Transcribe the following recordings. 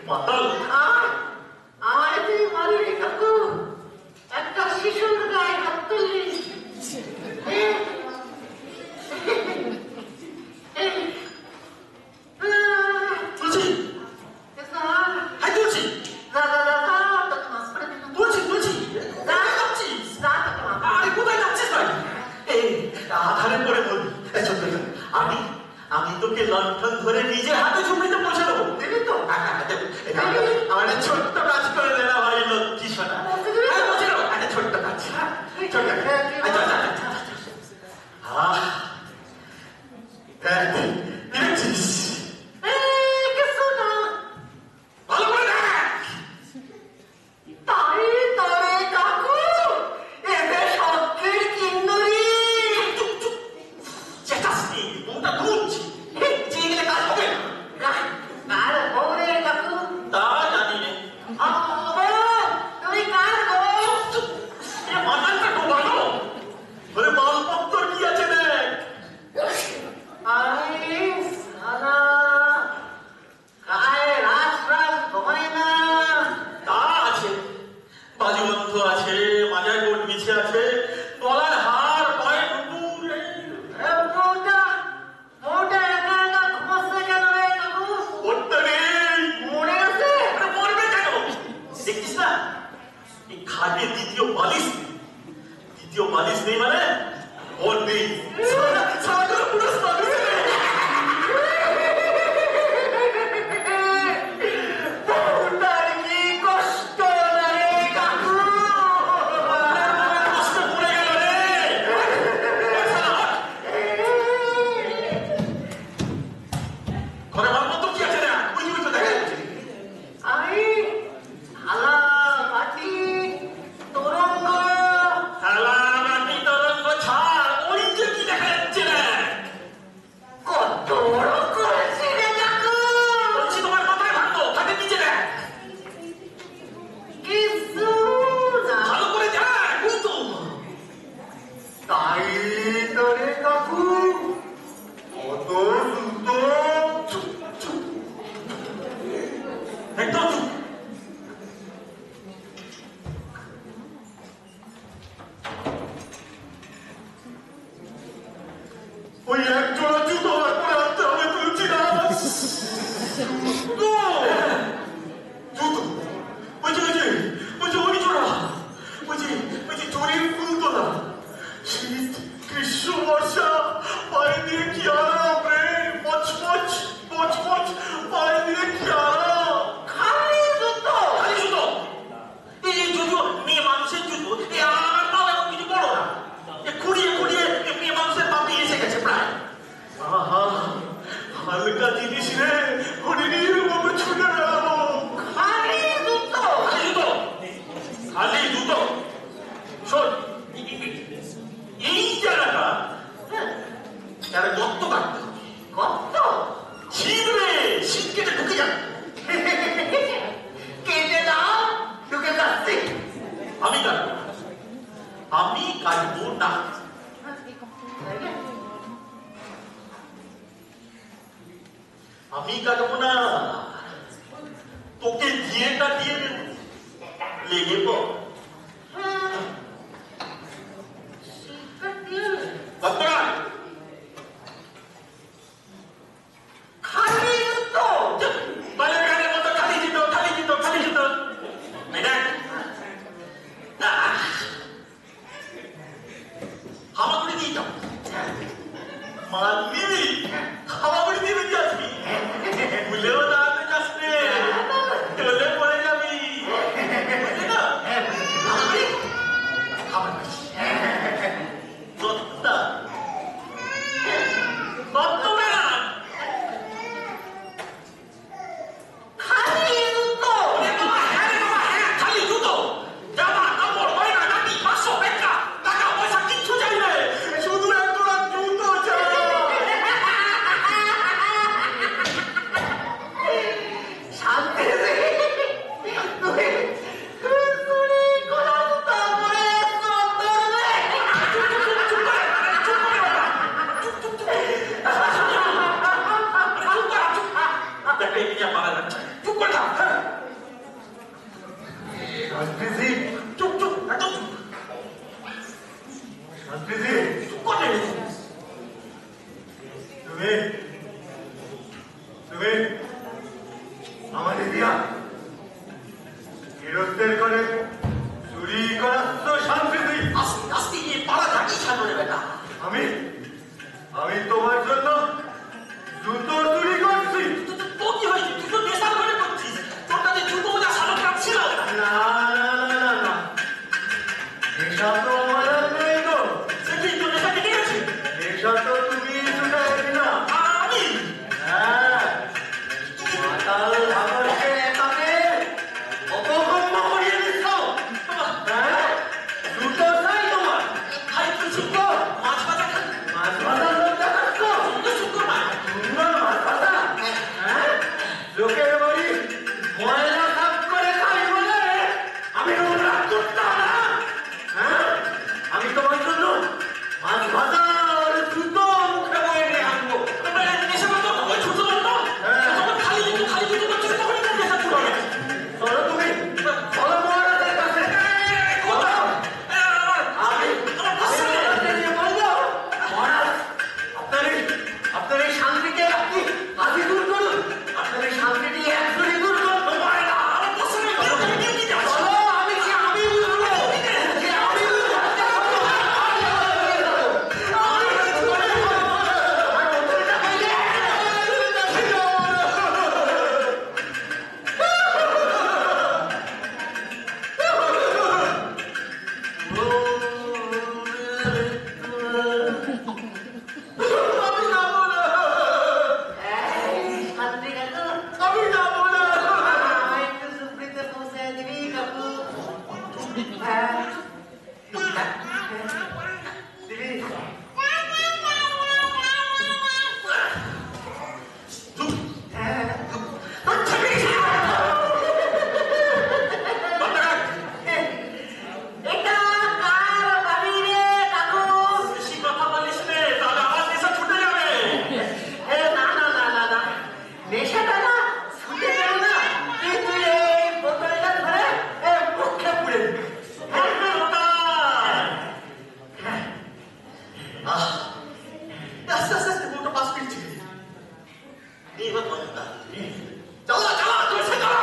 মাতাল আমায় তুই মারলি কাকু, একটা শিশুর গায়ে হাত তুললি। আমি তোকে লণ্ঠন ধরে নিজের হাতে ঝুঁকিতে পৌঁছে দেবো, দেবে তো? আমার ছোট্ট কাজ করে দেনা ভাই লক্ষ্মী সোনা, একটা ছোট্ট কাজ, ছোট্ট দেখছিস ভালো করে দেখ। তাই তবে কাকু এদের শখের কিন্নরি। চেঁচাসনি, মুখটা ঘুরছি, চেয়ে গেলে কাজ হবে না। কার বউরে কাকু? তা জানি নে। তুমি কার বউ? মাথাটা ডোবানো বলে মালপত্তর কি আছে দেখ। আরে সালা, গায়ে রাজ ঘুমায় না। তা আছে, বাজুবন্ধ আছে, মাজায় গোট মিছে আছে, গলার হার, পায়ে নুপুর। বউটা একা একা ঘুমাচ্ছে কেন রে কাকু? ওটা নেই, মরে গেছে? মরবে কেন? দেখছিস না এই খাটে দ্বিতীয় বালিশ নেই। দ্বিতীয় বালিশ নেই মানে ওর নেই। সাগর পুরো সাগরে বউটার কি কষ্ট না রে কাকু? কষ্ট পড়ে গেল রে। ঘরে মালপত্র কি আছে না? ওই যে দেখা যাচ্ছে। আমি থালা বাটি তোরঙ্গ থালা বাটি তরঙ্গ ছাড়, ওই যে কি দেখা যাচ্ছে না? কত বড় করেছি রে কাকু। বলছি তোমার মাথায় ভাঙবো, খাটের নিচে দেখ। কিছু না। ভালো করে দেখ, ওই তো। তাই তো রে কাকু, কত সুন্দর। চুপ, চুপ। একদম চুপ। ওই এক জোড়া জুতো আমার পরে আনতে হবে, তুলছি না। জুতো, ওই যে ওই জোড়া, ওই যে জরির ফুল তোলা। শীত, গ্রীষ্ম, বর্ষা, পায়ে দিয়ে কি আরাম রে। মচমচ মচমচ, পায়ে দিয়ে কি আরাম। খালি জুতো? খালি জুতো? এই যদিও মেয়ে মানুষের জুতো, এ আমার পাও এখন কিছু বড় না। খুঁড়িয়ে মেয়ে মানুষের পাপে এসে গেছে প্রায়। আহা, হালকা জিনিস রে, হরিণীর মতো ছুটে বেড়াবো। খালি জুতো? খালি জুতো। শোন, এই জায়গাটা যারা যত্ন কাটতে হবে। কত? শীত রে, শীত কেটে ঢুকে যাবে। কেটে দাও, ঢুকে যাচ্ছে। আমি কাটবো না, আমি কাটবো না। আমি কাটবো না, তোকে দিয়ে কাটিয়ে দেব। লেগে পড়। কতটা? খালি জুতো? বালের গানের মতো খালি জুতো, খালি জুতো, খালি জুতো। দেখ, হামাগুড়ি দিয়ে যাও। মাল নিবি, হামাগুড়ি দিবি যাচ্ছি। ভুলেও দাঁড়াতে যাস রে, চলে পড়ে যাবি। বুঝলি না? শান্তিজি চুপ চুপ একদম চুপ শান্তিজি চুপ করে তুমি তুমি আমাদের দিয়া গৃহস্থের করে চুরি করাচ্ছ শান্তিজি আস্তে আস্তে এই পাড়া থাকি ছাড়বে বেটা আমি তোমার জন্য জুতো চুরি করছি তো কি হয়েছে তুই তো নেশার ঘরে করছিস তোর কাছে জুতো মোজা সারা কাটছিল না নেশা তো আমার আর নেই গো সে কি তোর নেশা কেটে গেছে নেশা তো তুমি ছুটাই না আমি হ্যাঁ মাতাল ভাবরকে একাকে অপকর্ম করিয়ে দিচ্ছ হ্যাঁ জুতো চাই তোমার খাই তুই চুপ কর মাছ ভাজা খাই মাছ ভাজার লোক দেখাচ্ছ তুই চুপ কর না সুন্দর মাছ ভাজা হ্যাঁ লোকের বাড়ি ময়লা সাফ করে খাই বলে আমি নোংরা করতাম না হ্যাঁ আমি তোমার জন্য মাছ ভাজা আর জুতো মুখে বয়ে নিয়ে আনবো নেশা করতো ওই ছোট বলতো তখন খালি জুতো করছিস তখন তোর নেশা শুরু হবে চলো তুমি চলো মহারাজের কাছে আমি মহারাজকে নিয়ে বলবো মহারাজ আপনার এই শান্তিকে আপনি আদি দূর করুন আপনার এই শান্তিটি একজনই দূর করতে পারে না চলো আমি বুঝবো যে আমি শান্তি কাকু আমি যাবো না আমায় একটু সুপ্রিতে পৌঁছে দিবি কাকু হ্যাঁ দিদি এটা কার বাড়ি রে কাকু বেশি কথা বলিস নে তাহলে আমার নেশা ছুটে যাবে না নেশাটা না ছুটে গেল না কিন্তু এই বোতলটা ধরে মুখে পুড়ে দিবি আস্তে আস্তে মোটো পাস করছি এইবার বন্ধা চলো তোর সে চলো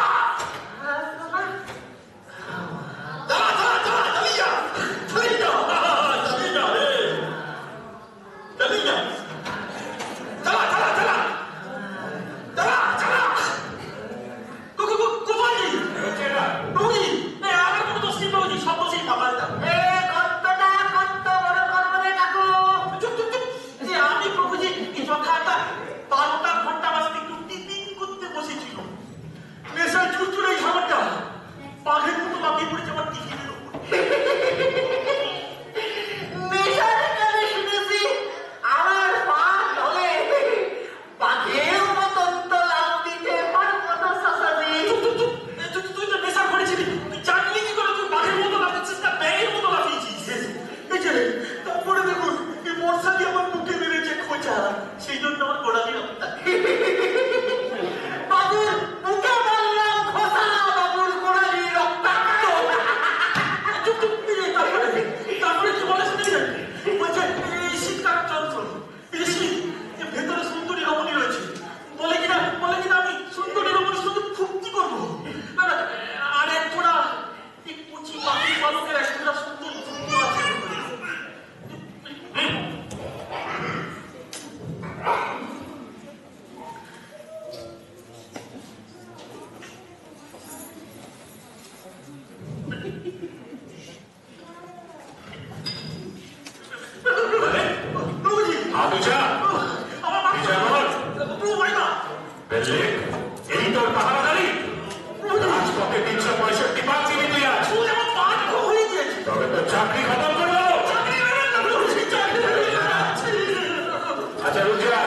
পাখের মতো লাফিয়ে পড়েছে আমার টিফিনের উপর নেশার কানে শুনেছি আমার পা তলে বাঘের মতন তো লাফ দিতে পারবো না শাসাজি তুই তো নেশা করেছিলি তুই জানলি কি করে তুই বাঘের মতো লাফিয়েছিস না ব্যাঙের মতো লাফিয়েছিস এই যে তারপরে দেখুন এই বর্ষা দিয়ে আমার মুখে মেরেছে খোঁচা সেই জন্য আমার গোড়ালি রক্তা বাবুর বুকে মারলাম খোসা বাবুর গোড়ালি রক্তাক্ত তারপরে কি বলে শুনে বলছে এই শীতকাল চঞ্চল এই শীত ভেতরে সুন্দরী রমণী রয়েছে বলে কিনা আমি সুন্দরী রমণী শুধু ফুর্তি করবো না আর এক জোড়া এই কুচি পাখি পালকের এক জোড়া সুন্দর জুতো আছে চাকরি খবর করবো আচ্ছা রুজিয়া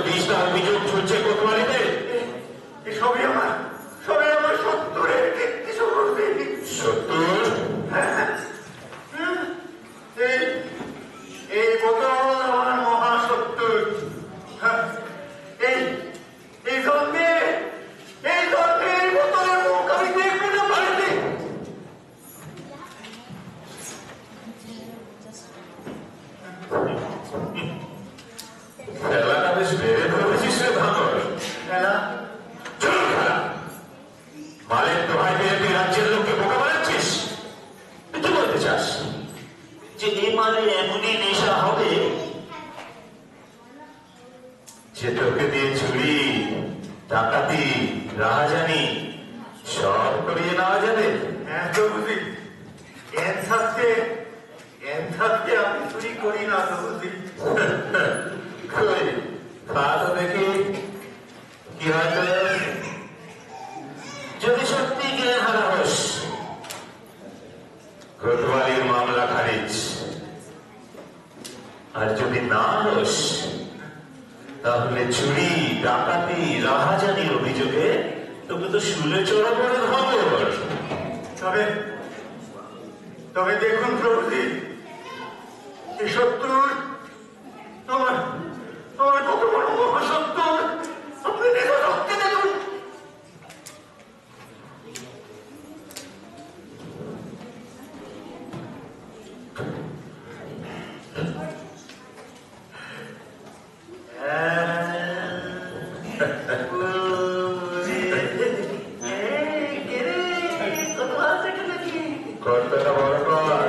বিষটা অভিযোগ ঝুলছে কোতোয়ালিতে। সবই আমার সত্তরের কীর্তি সমর্থী। সত্তর? এই বোতল আমার মহাসত্তর। এই জন্মে এই বোতলের মুখ আমি দেখবো না বাড়িতে। খেলাটা বেশ বেড়ে ধরেছিস রে ভাঙর। খেলা চল খেলা। মালের দোহাই দিয়ে তুই রাজ্যের লোককে বোকা বানাচ্ছিস। তুই কি বলতে চাস? যে এই মালে এমনই নেশা হবে যে তোকে দিয়ে চুরি, ডাকাতি, রাহাজানি সব করিয়ে নেওয়া যাবে? হ্যাঁ তো বুঝি, জ্ঞান থাকতে আমি চুরি করি না তো বুঝি। কই খা তো দেখি কি হয়তো। যদি সত্যি জ্ঞান হারা হোস, কোতোয়ালির মামলা খারিজ। আর যদি না হোস, তাহলে চুরি, ডাকাতি, রাহাজানির অভিযোগে তোকে তো শুলে চড়া পড়ে খবর। তবে দেখুন প্রভুজি, এই সত্তর আমার কত বড় মহাসত্তর আপনি নিজে রক্তে দেখুন। কর্তটা বড় কর।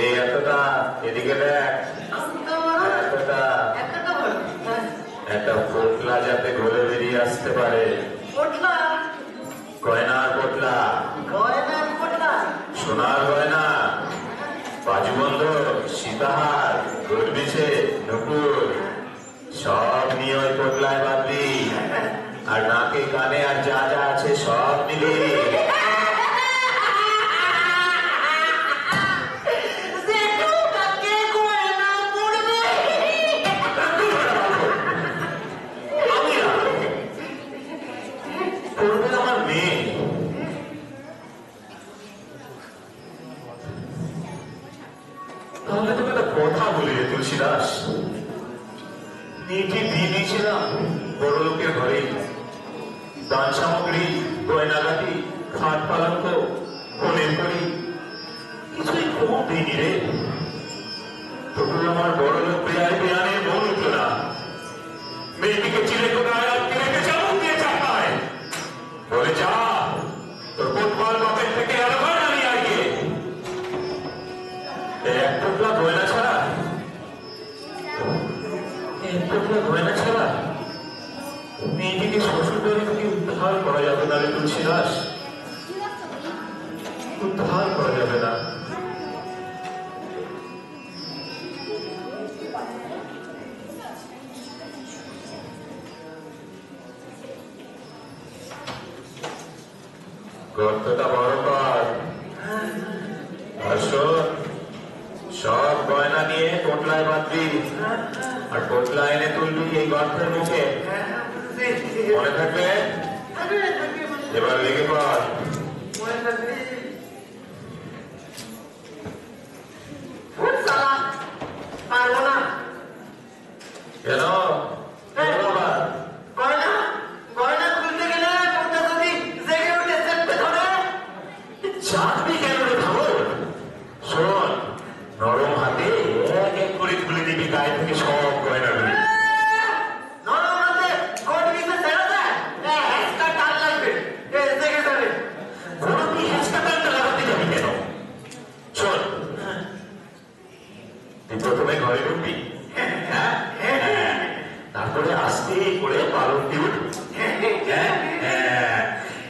এই এতটা, এদিকে দেখ। এতটা একটা পোটলা যাতে ঘুরে বেরিয়ে আসতে পারে। গয়নার পোটলা, সোনার গয়না, বাজুবন্ধ, সীতাহার, গরবিছে, নুপুর সব নিয়ে ওই পোটলায় বাঁধবি। আর নাকে কানে আর যা যা আছে সব নিবি। তাহলে তোকে একটা কথা বলি রে তুলসীদাস, মেয়েটি বিয়ে দিয়েছিলাম বড় লোকের ঘরেই। দান সামগ্রী, গয়নাগাটি, খাট পালঙ্ক, ফোনের করি কিছুই কম দিইনি রে। তবু আমার বড় লোক বেয়ানে মন উঠল না। মেয়েটিকে চিলে কোথায় আটকে রেখে চাবুক দিয়ে চাপায় বলে, যা তোর কোটমাল বাপের থেকে আরো গয়না নিয়ে আগে। এক টুকরা গয়না ছাড়া মেয়েটিকে শ্বশুর বাড়ি থেকে উদ্ধার করা যাবে না রে তুলসীদাস, উদ্ধার করা যাবে না। গর্তটা বড় কর। আর শোন, সব গয়না নিয়ে পোটলায় বাঁধবি আর পোটলা এনে তুলবি এই গর্তের মুখে। মনে থাকবে? এবার লেগে পড়। পারবো না। কেন? গয়না খুলতে গেলে ওটা যদি জেগে উঠে চেপে ধরে। চাকরি কেন রে ভাবো? শোন, নরম হাতে এক এক করে খুলে দিবি গায়ে থেকে সব গয়নাগুলি। নরম হাতে কোট নিতে ছেড়ে দেয়, হ্যাঁচকা টান লাগবে, জেগে যাবে। কোনো তুই হেঁচকা টানটা লাগাতে যাবি কেন? শোন, তুই প্রথমে ঘরে ঢুকবি, তারপরে আস্তে করে পালক দিয়ে উঠবি,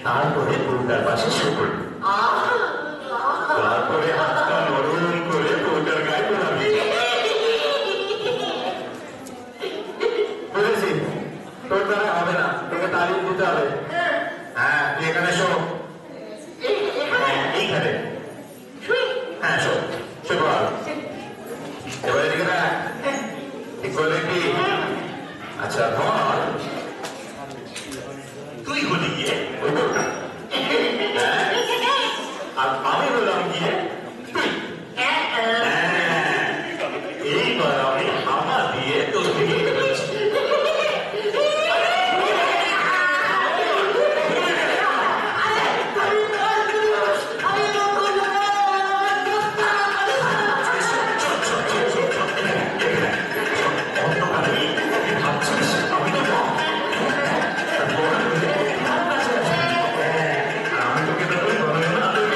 তারপরে পুরোটার পাশে শুয়ে পড়বি, তারপরে হাতটা নরম করে পুরোটার গায়ে পড়াবি। বল এবার এদিকে দেখ ঠিক বলে কি আচ্ছা বল তুই হলি গিয়ে ওই তো ওটা। হ্যাঁ? আর আমি হলাম গিয়ে তুই এইবার আমি হামা দিয়ে তোর দিকে এগোচ্ছি। আমি তোকে তো বলবো না তুই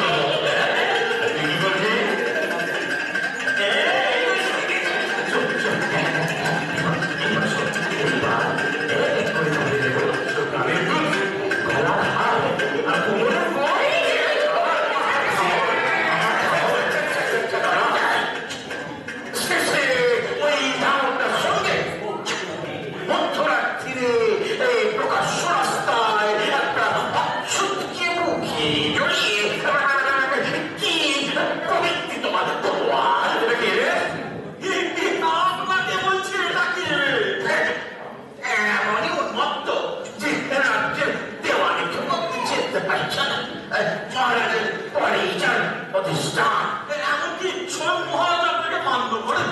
কি করছিস আমাকে বলছে ডাকি এমনই উন্মত্ত যে রাজ্যের দেওয়ানিকে মুক্তি যেতে পারছে না মহারাজের পরেই যার প্রতিষ্ঠান এমনকি স্বয়ং মহারাজ আপনাকে মান্য করেন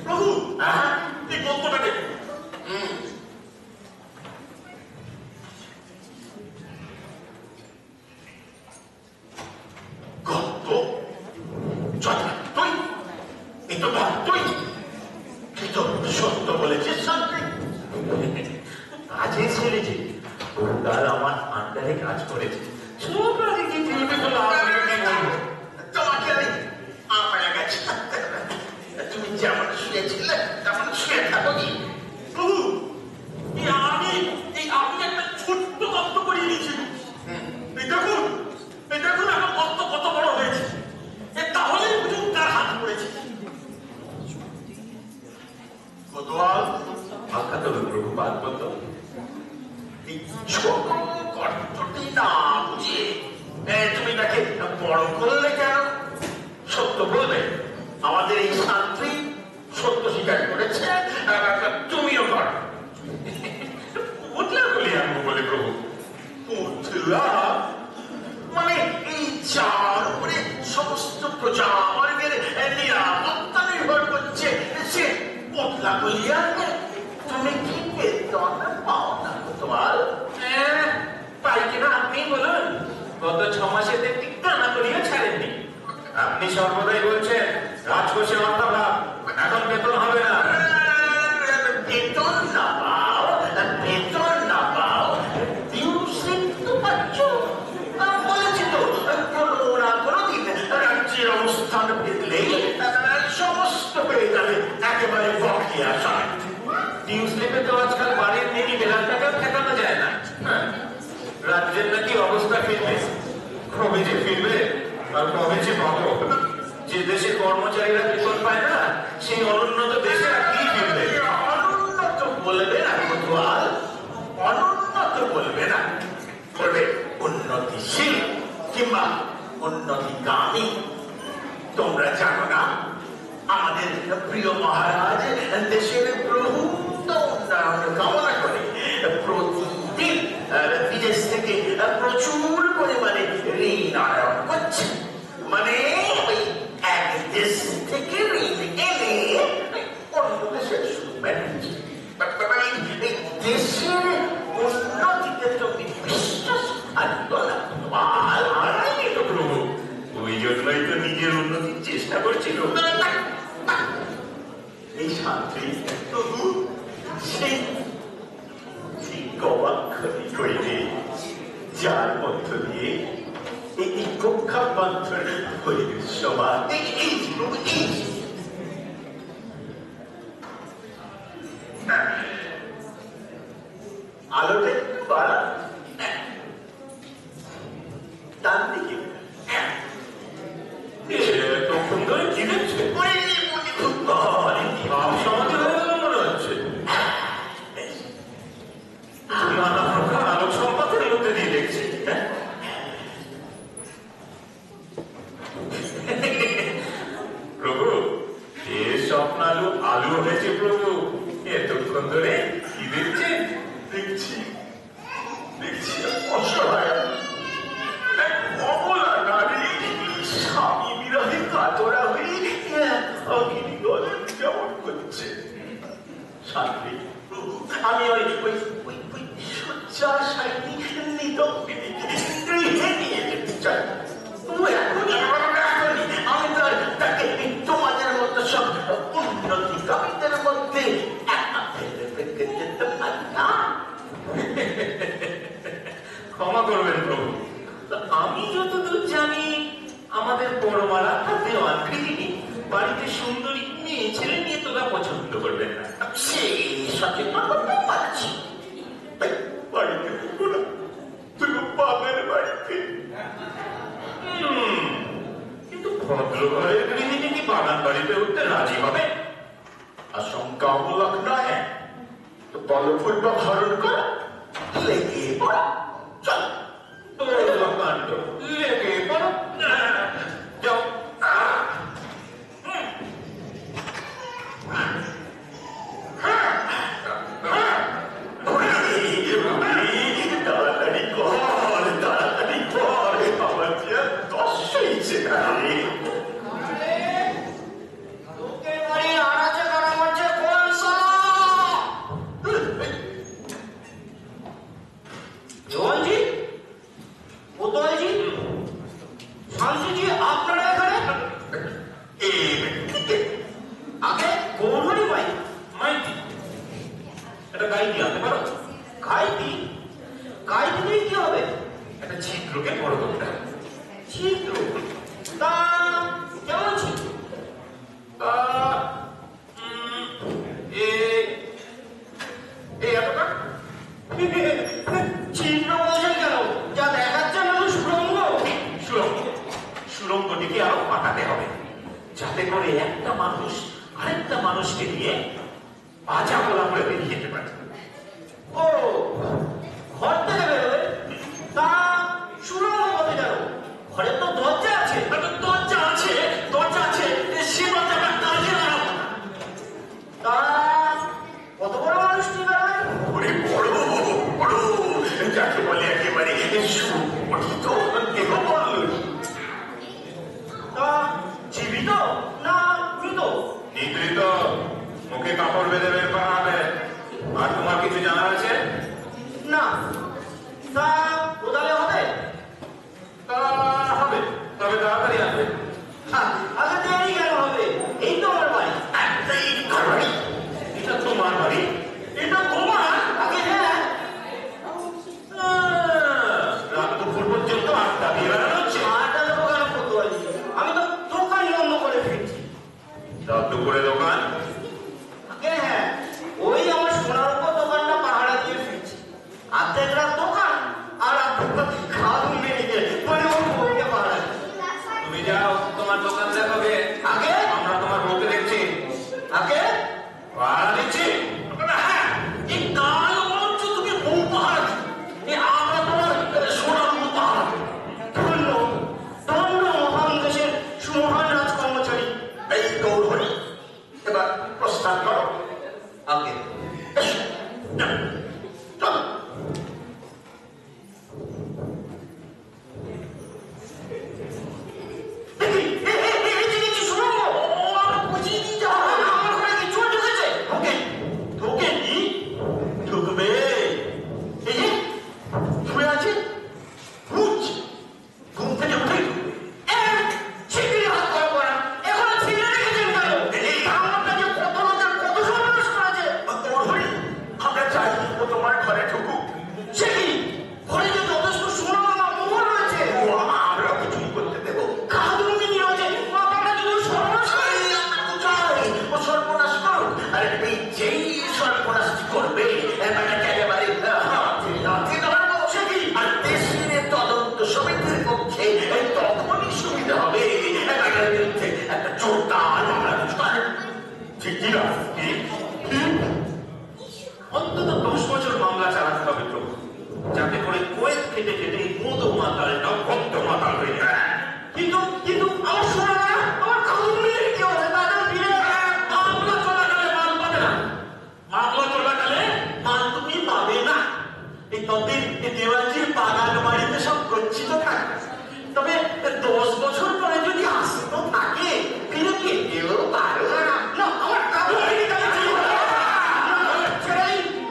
প্রভু এই গল্পটাকে গল্প তুই এই তো তুই তুই তো সত্য বলেছিস শান্তি কাজে ছেড়েছে ওর আমার আন্ডারে কাজ করেছে সব রাজি কি তুলবে তো লাভ কি বলবো তোমাকে আমি আমার কাছে থাকতে হবে তুমি যেমন শুয়েছিলে তেমন শুয়ে থাকো কি প্রভু আমি আপনি একটা ছোট্ট তত্ত্ব করিয়ে দিয়েছেন এই দেখুন আমার তত্ত্ব কত বড় হয়েছে তাহলেই বুঝুন তার হাত পড়েছে কোতোয়াল আখ্যা তবে প্রভু বাদ বলতো এই ছোট গর্তটি না বুঝে তুমি তাকে বড় করলে কেন সত্য বলবে আমাদের এই শান্তি সত্য স্বীকার করেছে তুমিও কর উঠলে বলি আমি বলে প্রভু উঠলা মানে এই যার উপরে সমস্ত প্রজাবর্গের নিরাপত্তা নির্ভর করছে সে পটলা বলিয়া তুমি কি বেতন পাও না তোমার পাই কিনা আপনি বলুন গত 6 মাসে ঠিক টানা করিয়া ছাড়েননি আপনি সর্বদাই বলছেন রাজকোষে অর্থাভাব এখন বেতন হবে না বেতন না পাও দিউসিন তো পাচ্ছ বলেছি তো কোনো না কোনোদিন রাজ্যের অবস্থান পেলেই সমস্ত পেয়ে যাবে একেবারে বকিয়া আসায় ডিউ স্লিপে তো আজকাল বাড়ির নেই বেলার টাকা ঠেকানো যায় না রাজ্যের নাকি অবস্থা ফিরবে কবে যে ফিরবে আর কবে যে পাবো যে দেশে কর্মচারীরা বেতন পায় না সেই অনুন্নত দেশে আর কি ফিরবে অনুন্নত বলবে না কোতোয়াল অনুন্নত বলবে না বলবে উন্নতিশীল কিংবা উন্নতিগামী তোমরা জানো না আমাদের প্রিয় মহারাজ দেশের প্রভূত উন্নয়ন কামনা করে প্রতিদিন বিদেশ থেকে প্রচুর পরিমাণে ঋণ আয়ন করছে মানে ওই এক দেশ থেকে ঋণ এনে অন্য দেশের সুদ মেটাচ্ছে এই দেশের উন্নতিতে তুমি বিশ্বাস আনতো না আরে তো প্রভু ওই জন্যই তো নিজের উন্নতির চেষ্টা করছিল এই শান্তি প্রভু সেই গবাক্ষরি করিলে যার মধ্য দিয়ে এই কক্ষা বন্ধন ভবিষ্যবাদ এই আলোটা একটু পালা ডান দিকে তখন ধরে কি দেখছে খুব ভারী ভাব সমাধি হয়ে গেল মনে হচ্ছে নানা প্রকার আলোক সম্পাতের মধ্যে দিয়ে দেখছি হ্যাঁ প্রভু এ স্বপ্নালু আলু হয়েছে প্রভু এতক্ষণ ধরে কি দেখছে দেখছি দেখছি অসহায় এক অবলা নারী স্বামী বিরহে কাতরা হয়ে এক অগ্নি গলে কেমন করছে শান্তি প্রভু আমি ওই ওই ওই ওই শয্যাশায়ী নিতম্বিনী গৃহে নিয়ে যেতে চাই তবু এখনই আমি তাকে তোমাদের মতো সব উন্নতিকামীদের মধ্যে একা ফেলে রেখে যেতে পারি না ক্ষমা করবেন প্রভু আমি যতদূর জানি আমাদের বড়মারা দেওয়ান গৃহিণী বাড়িতে সুন্দরী মেয়ে ছেলে নিয়ে তোরা পছন্দ করবেন না সেই সচেতনতা পাচ্ছি বাড়িতে থাকবো না তুই বাবার বাড়িতে কিন্তু ভদ্রঘরের গৃহিণী কি বাগান বাড়িতে উঠতে রাজি হবে আশঙ্কা অমূলক নয় তো বলপূর্বক হরণ কর লেগে পড়া চল কাণ্ড লেগে পড়ো যাও তাড়াতাড়ি কর আমার যে দশ হয়েছে একটা গাই দিয়ে আনতে পারো কি হবে একটা ছিদ্রকে বড় করতে হবে ছিদ্র তা কেমন ছিদ্র এতটা ছিদ্র বলছেন কেন যা দেখাচ্ছে না সুরঙ্গ সুরঙ্গটিকে আরো পাঠাতে হবে যাতে করে একটা মানুষ আরেকটা মানুষকে দিয়ে পাজা গোলা করে বেরিয়ে যেতে পারে ও ঘর থেকে বেরোবে তা সুরঙ্গ কবে গেল ঘরে তো দরজা আছে দরজা আছে সে দরজাটা কাজে লাগাবো না তা কত বড় মানুষ নিয়ে বেরোবে ওরে বড় যাকে বলে একেবারে সুগঠিত দেহ বল তা জীবিত না মৃত নিদ্রিত মুখে কাপড় বেঁধে বের করা হবে আর তোমার কিছু জানা আছে খেটে খেটে মধু মাতালটা ভক্ত মাতাল হয়ে যায়। কিন্তু কিন্তু আমার শোনা না, আমার খাজুরের কি হবে? তাদের ফিরে মামলা চলাকালে মাল পাবে না। মামলা চলাকালে মাল তুমি পাবে না। এই ততদিন দেওয়ানজির বাগান বাড়িতে সব গচ্ছিত থাকবে। তবে 10 বছর পরে যদি আসতো থাকে ফিরে কেটেও পারো না। আমার কাবুলি কাছে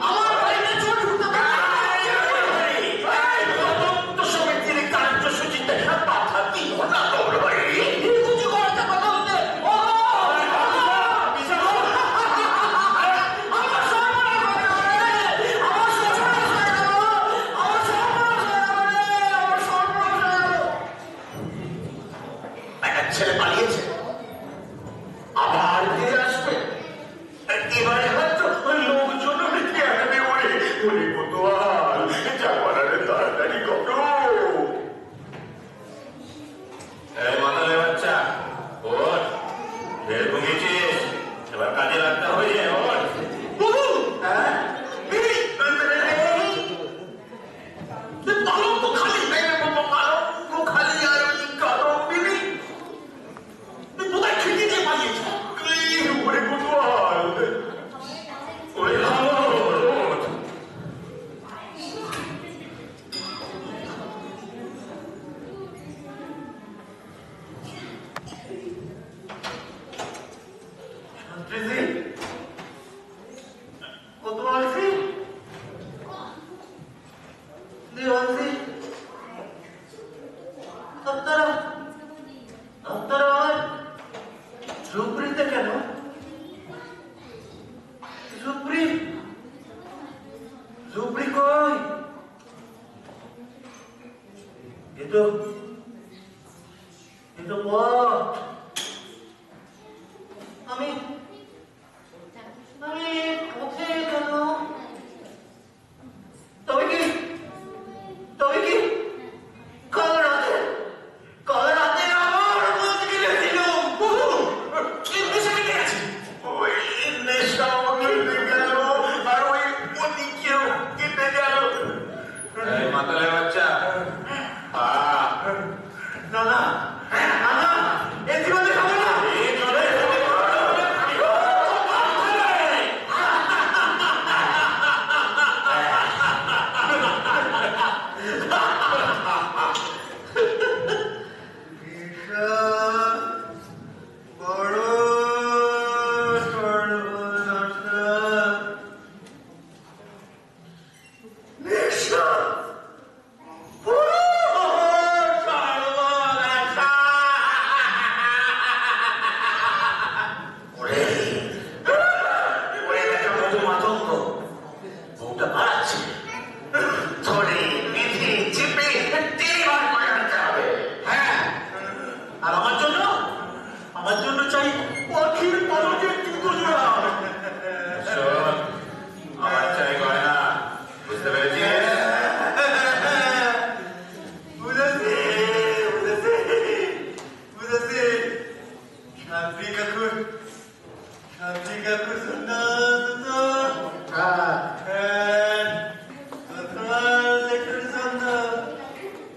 আমার বাড়িতে চোর ঢুকতে সমিতির কার্যসূচিতে বাধা দিও না তোর ভাই। কিছু করতে কথা বলতে ছেলে পালিয়েছে, আবার ফিরে আসবে। এবারে হয়তো লোকজন আনবে। ওরে ওরে কোতোয়াল, যাওয়ারে তাড়াতাড়ি করো। এই মাতালের বাচ্চা, ওঠ, বের ঘুমিয়েছিস, এবার কাজে লাগতে হবে। ওঠ হ্যাঁ, পালন তো খালি পালন তো খালি আর ওই কালো বিবি কোথায় খেতে যে পালিয়েছে। ওরে কোতোয়াল, ওরে ভালো। কোতোয়াল জি, দেওয়ান জি, আপনারা ঝুপড়িতে কেন? ঝুপড়ি কই? এ তো পথ। আমি পথে কেন? তবে কি কাল রাতে আমার মধ্যে গেছিলাম। নেশা কেটে গেছে, ওই নেশাও কেটে গেল আর ওই অতিকেও কেটে গেল। মাতালের বাচ্চা, না না এই জীবনে খাবো না। আমার জন্য চাই পাখির পালকের জুতো জোড়া। শোন, আমার চাই গয়না, বুঝতে পেরেছিস? বুঝেছি। শান্তি কাকুর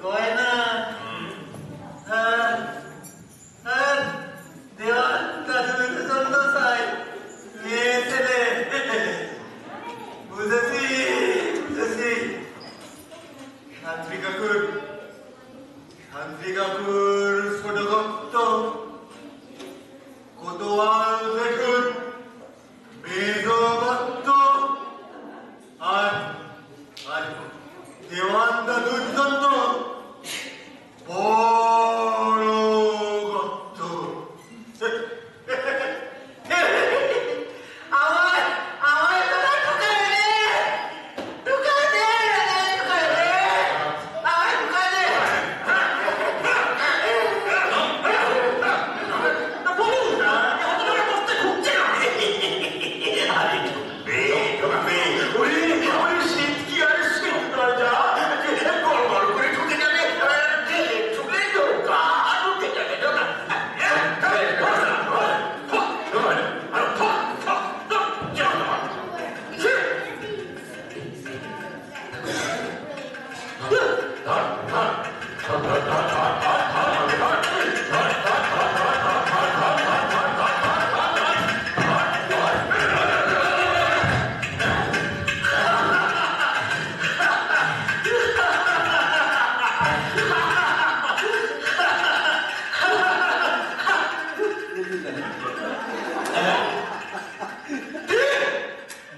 গয়না দেওয়ান কাজুর জন্য চাই। মেয়ে ছেলে বুঝেছি। শান্তি কাকুর ছোট ভক্ত কোতোয়াল দেখুন, মেজ ভক্ত আর দেওয়ান দাদুর জন্য বড় ভক্ত।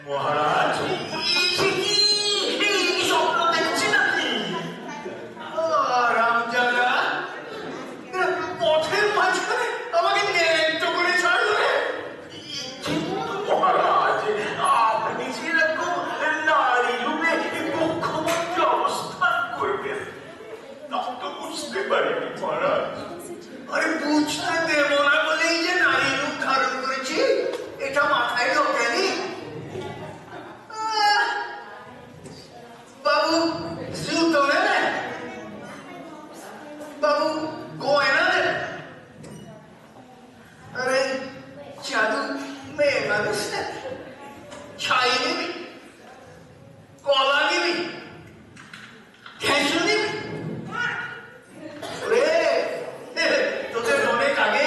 মহারাজ এই স্বপ্ন দেখছি নাকি? রামজাদা পথের মাঝখানে আমাকে ন্যায্য করে ছাড়লো রে। মহারাজ আপনি যেরকম নারী রূপে মুখ্যমন্ত্রী অবস্থান করবেন তা তো বুঝতে পারিনি মহারাজ। আরে বুঝতে দেব না বলেই যে নারী রূপ ধারণ করেছি এটা মাথায় ঢোকেনি। বাবু জুতো নেবে, বাবু গয়না নেবে, আরে জাদু মেয়ে মানুষ না, ছাই নিবি, কলা নিবি, ঘেঁষু নিবি। রে তোদের অনেক আগে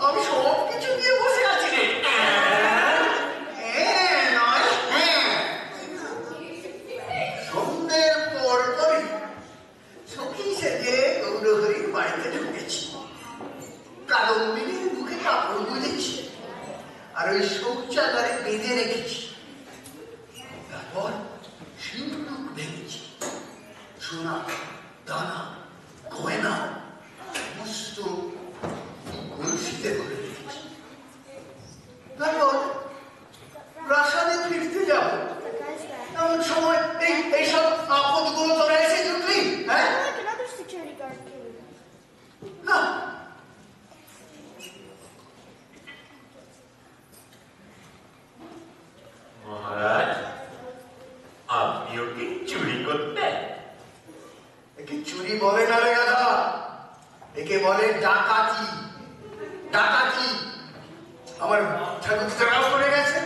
আমি সব কিছু নিয়ে বসে আছি রে। নয় সন্ধ্যের পর পরই সখী সেজে গৌরহরির বাড়িতে ঢুকেছি, কাদম্বিনীর মুখে কাপড় গুঁজেছি আর ওই শৌচাগারে বেঁধে রেখেছি। তারপর সিন্ধুক ভেঙেছি, সোনা দানা গয়না সমস্ত কলসিতে করে রেখেছি। তারপর প্রাসাদে ফিরতে যাব, এমন সময় এইসব আপদগুলো তোরা এসে জুটলি। হ্যাঁ Like another security guard came. না, মহারাজ আপনিও কি চুরি করতেন? একে চুরি বলে না রে গাধা, একে বলে ডাকাতি। ডাকাতি আমার ঠাকুরদারাও করে গেছে,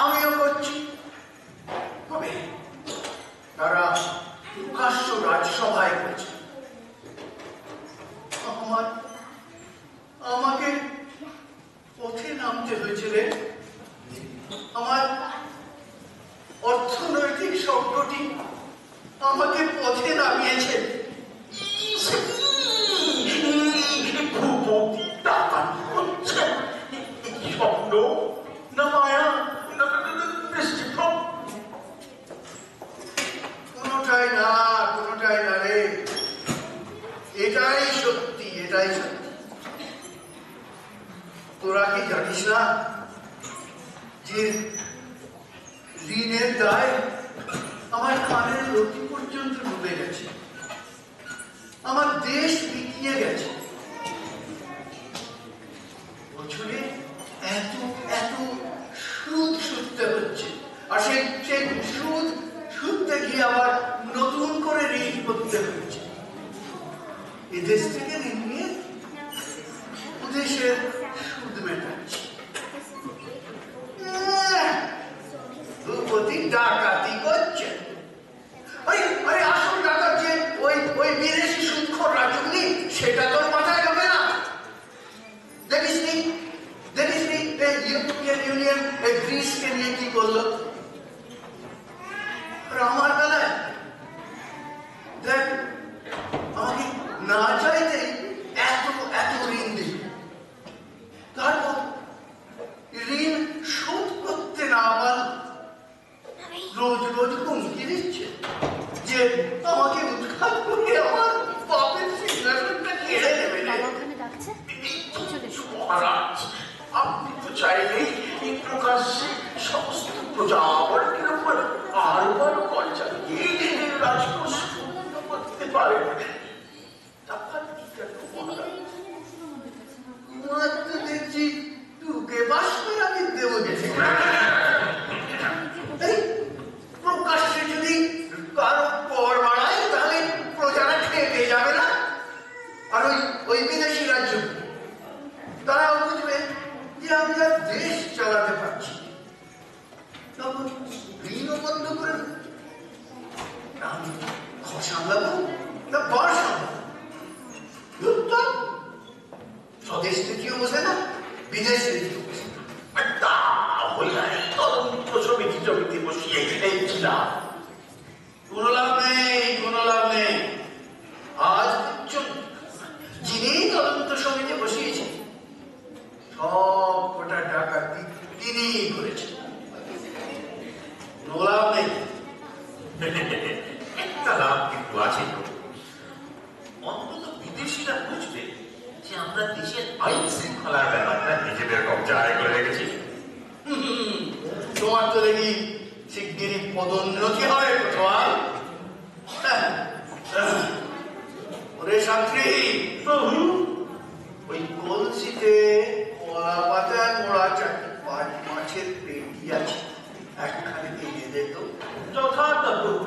আমিও করছি। তবে তারা প্রকাশ্য রাজসভায় করছে, আমাকে পথে নামতে হয়েছে রে। আমার অর্থনৈতিক সংকটই আমাকে পথে নামিয়েছে। ভূপতি ডাকাতি হচ্ছে স্বপ্ন না মায়া না দৃষ্টিভ্রম? কোনোটাই না, কোনোটাই না রে, এটাই সত্যি, এটাই সত্যি। তোরা কি জানিস না যে ঋণের দায় আমার কানের লতি পর্যন্ত ডুবে গেছে, আমার দেশ বিকিয়ে গেছে। বছরে এত এত সুদ সুদতে হচ্ছে, আর সেই সুদ সুদতে গিয়ে আবার নতুন করে ঋণ করতে হচ্ছে। এদেশ থেকে ঋণ নিয়ে দেশের সুদ মেটাচ্ছে। ভূপতি ডাকাতি করছে। আরে আসল ডাকাত যে ওই বিদেশি সুদখোর রাজুগনি, সেটা তোর মাথায় ঢোকে না। দেখিসনি ইউরোপিয়ান ইউনিয়ন গ্রিসকে নিয়ে কি করলো? আর আমার বেলায় দেখ, আমাকে না চাইতে এত এত ঋণ দিল, তারপর ঋণ শোধ করতে না পারল রোজ রোজ হুমকি দিচ্ছে যে আমাকে উৎখাত করে আমার পাপের সিংহাসনটা কেড়ে নেবে। বাবা ওখানে ডাকছে, চলে এসো। মহারাজ আপনি তো চাইলেই এই প্রকাশ্যে সমস্ত প্রজাবর্গের উপর আরবার কর চালিয়ে রাজকোষ শূন্য করতে পারেন। দেখছি তুকে বাস করে আমি দেবো গেছি। প্রকাশ্যে যদি কারো কর বাড়ায় তাহলে প্রজারা খেতে যাবে না। আর ওই বিদেশি রাজ্য তারাও বুঝবে যে আমি আর দেশ চালাতে পারছি, তখন ঋণও বন্ধ করে আমি খসা সামলাবো না পর সামলাবো? উত্তর স্বদেশ নীতিও বোঝে না, বিদেশ নীতিও বোঝে না। আর তা হইয়া এই তদন্ত সমিতি বসিয়ে এই কি লাভ? কোনো লাভ নেই, কোনো লাভ নেই। আজ পর্যন্ত যিনি তদন্ত সমিতি বসিয়েছেন সব কটা ডাকাতি তিনিই করেছেন। কোনো লাভ নেই। একটা লাভ কিন্তু আছে তো। অন্তত বিদেশিরা বুঝবে যে আমরা দেশের আইন শৃঙ্খলার ব্যাপারটা নিজেদের কবজায় করে রেখেছি। তোমার তো দেখি শিগগিরই পদোন্নতি হয় কোথাও। ওরে সান্ত্রী, প্রভু, ওই কলসিতে কলা পাতায় মোড়া চারটি মাছের পেটি আছে, একখানে এনে দে তো। যথার্থ প্রভু।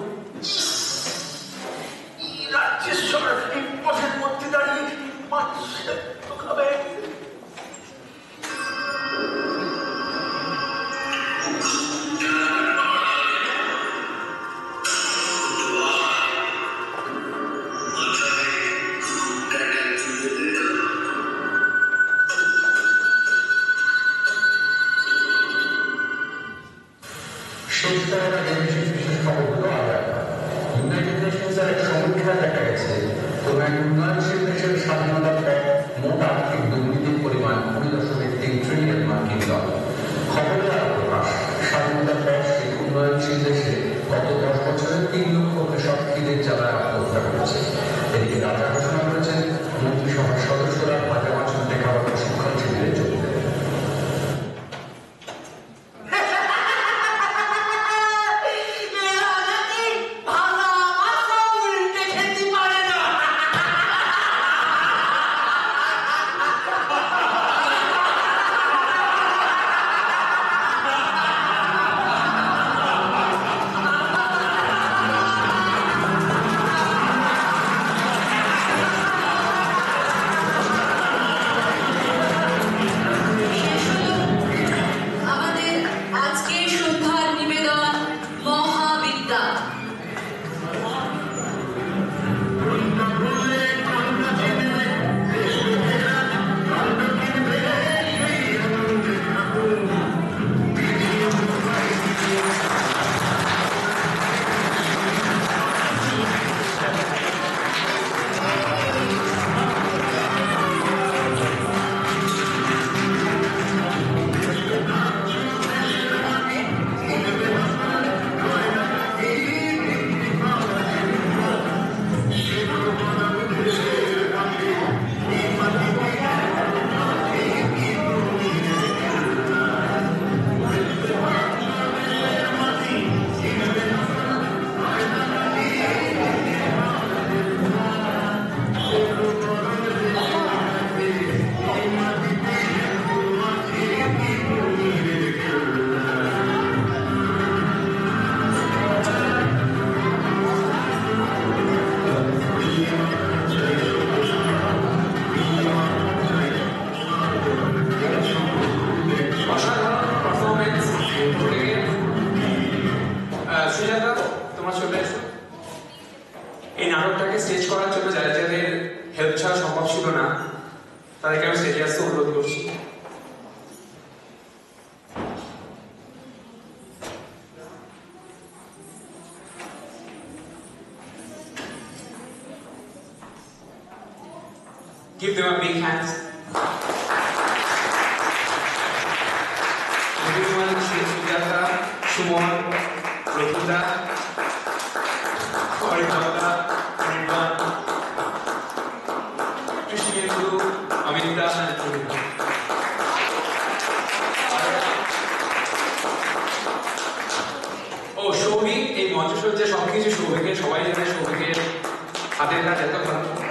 এই রাজ্যেশ্বর এই পথের মধ্যে দাঁড়িয়ে মাছ সেদ্ধ খাবে। ইউনাইটেড নেশনসের এক সমীক্ষায় দেখা গেছে কোন এক উন্নয়নশীল দেশের স্বাধীনতার পর মোট আর্থিক দুর্নীতির পরিমাণ ২.৩ ট্রিলিয়ন মার্কিন ডলার। খবরে আরো প্রকাশ, স্বাধীনতার পর সেই উন্নয়নশীল দেশে গত 10 বছরে ৩ লক্ষ কৃষক খিদের জ্বালায় আত্মহত্যা করেছে। এদিকে রাজা ঘোষণা করেছেন মন্ত্রিসভার সদস্যরা ভাজা মাছ উল্টে খাবার প্রশিক্ষণ শিবিরে যোগ দেবেন। এই নাটকটাকে স্টেজ করার জন্য যাদের হেল্প ছাড়া সম্ভব ছিল না তাদেরকে আমি স্টেজে আসতে অনুরোধ করছি। Give them a big hand. Everyone, Sujata, Sumon, Rotunda, Orikanda, Rindan, Krishnendu, Amita, and Purita. ও সৌভিক, এই মঞ্চসজ্জা সবকিছু সৌভিকের, সবাই জানে সৌভিকের হাতের কাজ এত ভালো।